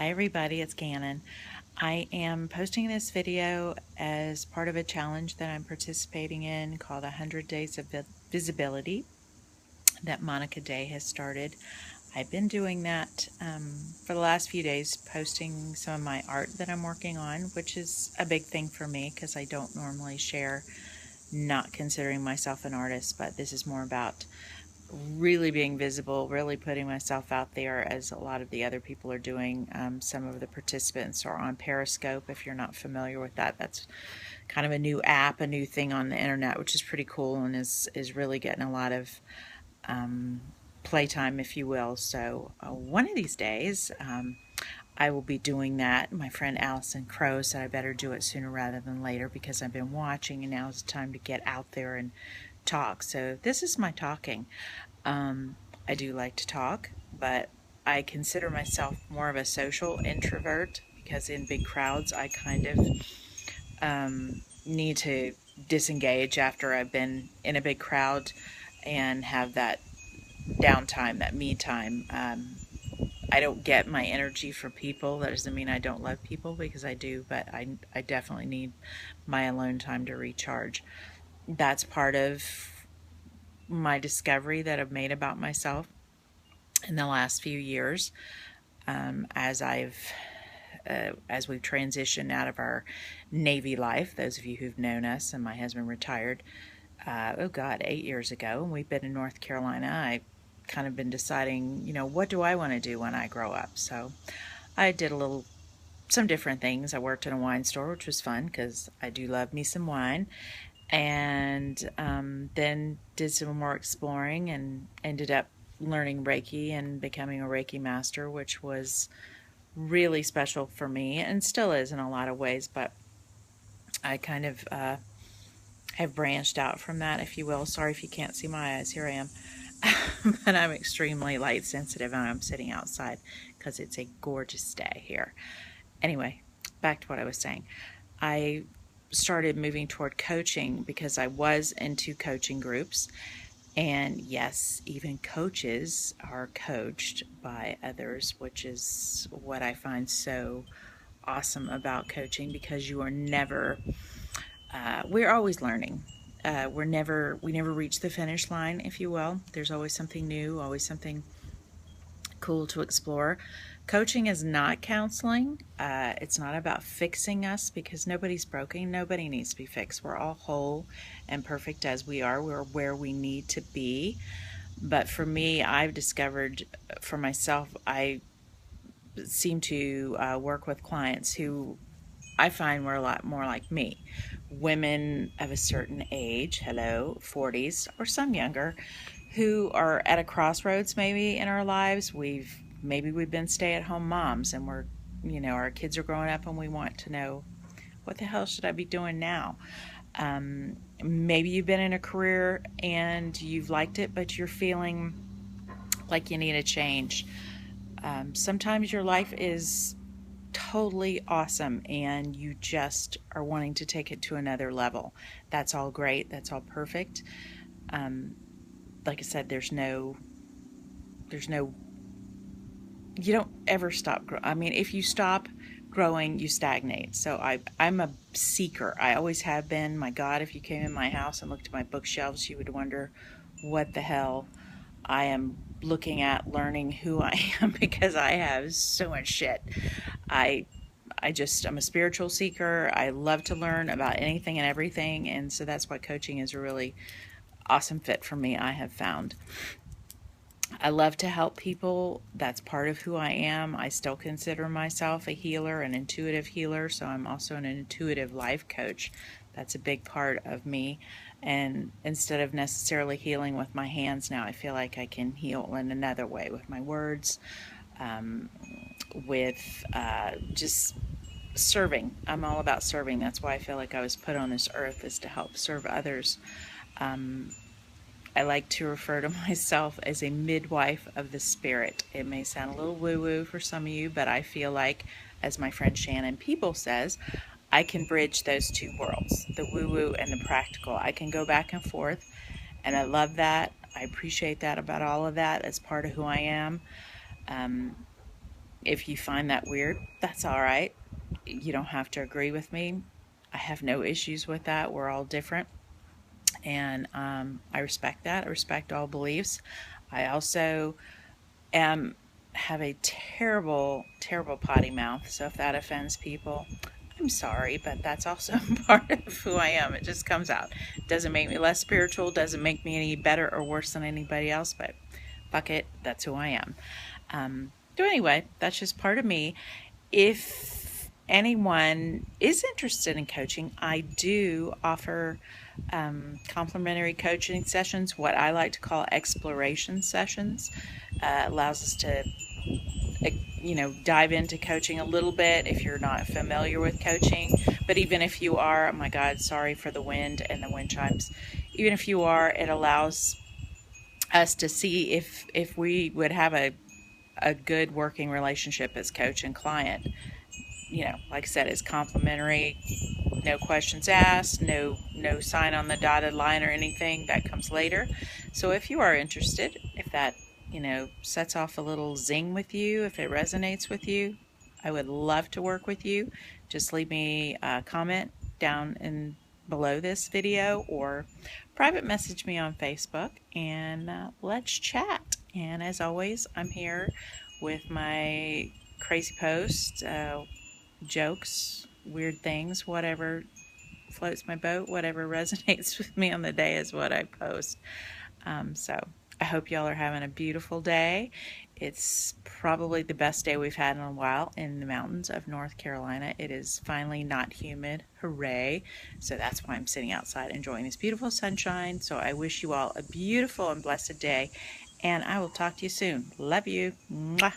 Hi everybody, it's Gannon. I am posting this video as part of a challenge that I'm participating in called 100 Days of Visibility that Monica Day has started. I've been doing that for the last few days, posting some of my art that I'm working on, which is a big thing for me because I don't normally share, not considering myself an artist, but this is more about really being visible, really putting myself out there as a lot of the other people are doing. Some of the participants are on Periscope. If you're not familiar with that, that's kind of a new app, a new thing on the internet, which is pretty cool and is really getting a lot of playtime, if you will. So one of these days, I will be doing that. My friend Allison Crow said I better do it sooner rather than later because I've been watching and now it's time to get out there and talk. So this is my talking. I do like to talk, but I consider myself more of a social introvert because in big crowds I kind of need to disengage after I've been in a big crowd and have that downtime, that me time. I don't get my energy from people. That doesn't mean I don't love people because I do, but I definitely need my alone time to recharge. That's part of my discovery that I've made about myself in the last few years, as we've transitioned out of our Navy life. Those of you who've known us, and my husband retired, 8 years ago, and we've been in North Carolina. I kind of been deciding, what do I want to do when I grow up? So I did some different things. I worked in a wine store, which was fun because I do love me some wine. And then did some more exploring and ended up learning Reiki and becoming a Reiki master, which was really special for me and still is in a lot of ways, but I kind of have branched out from that, if you will. Sorry if you can't see my eyes. Here I am. But I'm extremely light sensitive and I'm sitting outside because it's a gorgeous day here. Anyway, back to what I was saying. I started moving toward coaching because I was into coaching groups. And yes, even coaches are coached by others, which is what I find so awesome about coaching because you are never, we're always learning. We never reach the finish line, if you will. There's always something new, always something cool to explore. Coaching is not counseling. It's not about fixing us because nobody's broken. Nobody needs to be fixed. We're all whole and perfect as we are. We're where we need to be. But for me, I've discovered for myself, I seem to work with clients who I find were a lot more like me. Women of a certain age, hello, 40s, or some younger, who are at a crossroads maybe in our lives. Maybe we've been stay-at-home moms and our kids are growing up and we want to know, what the hell should I be doing now? Maybe you've been in a career and you've liked it, but you're feeling like you need a change. Sometimes your life is totally awesome and you just are wanting to take it to another level. That's all great. That's all perfect. Like I said, there's no, you don't ever stop growing. I mean, if you stop growing, you stagnate. So I'm a seeker. I always have been. My God, if you came in my house and looked at my bookshelves, you would wonder what the hell I am looking at, learning who I am, because I have so much shit. I'm a spiritual seeker. I love to learn about anything and everything, and so that's why coaching is a really awesome fit for me, I have found. I love to help people. That's part of who I am. I still consider myself a healer, an intuitive healer, so I'm also an intuitive life coach. That's a big part of me. And instead of necessarily healing with my hands now, I feel like I can heal in another way with my words, with just serving. I'm all about serving. That's why I feel like I was put on this earth, is to help serve others. I like to refer to myself as a midwife of the spirit. It may sound a little woo-woo for some of you, but I feel like, as my friend Shannon People says, I can bridge those two worlds, the woo-woo and the practical. I can go back and forth, and I love that. I appreciate that about all of that. That's part of who I am. If you find that weird, that's all right. You don't have to agree with me. I have no issues with that. We're all different. And I respect that. I respect all beliefs. I also have a terrible, terrible potty mouth. So if that offends people, I'm sorry, but that's also part of who I am. It just comes out. Doesn't make me less spiritual, doesn't make me any better or worse than anybody else, but fuck it, that's who I am. So anyway, that's just part of me. If anyone is interested in coaching, I do offer complimentary coaching sessions, what I like to call exploration sessions. Allows us to dive into coaching a little bit if you're not familiar with coaching. But even if you are, oh my God, sorry for the wind and the wind chimes. Even if you are, it allows us to see if we would have a good working relationship as coach and client. Like I said, it's complimentary, no questions asked, no sign on the dotted line or anything. That comes later. So if you are interested, if that sets off a little zing with you, if it resonates with you, I would love to work with you. Just leave me a comment down in below this video or private message me on Facebook, and let's chat. And as always, I'm here with my crazy posts, jokes, weird things, whatever floats my boat, whatever resonates with me on the day is what I post. So I hope y'all are having a beautiful day. It's probably the best day we've had in a while in the mountains of North Carolina. It is finally not humid. Hooray. So that's why I'm sitting outside enjoying this beautiful sunshine. So I wish you all a beautiful and blessed day, and I will talk to you soon. Love you. Mwah.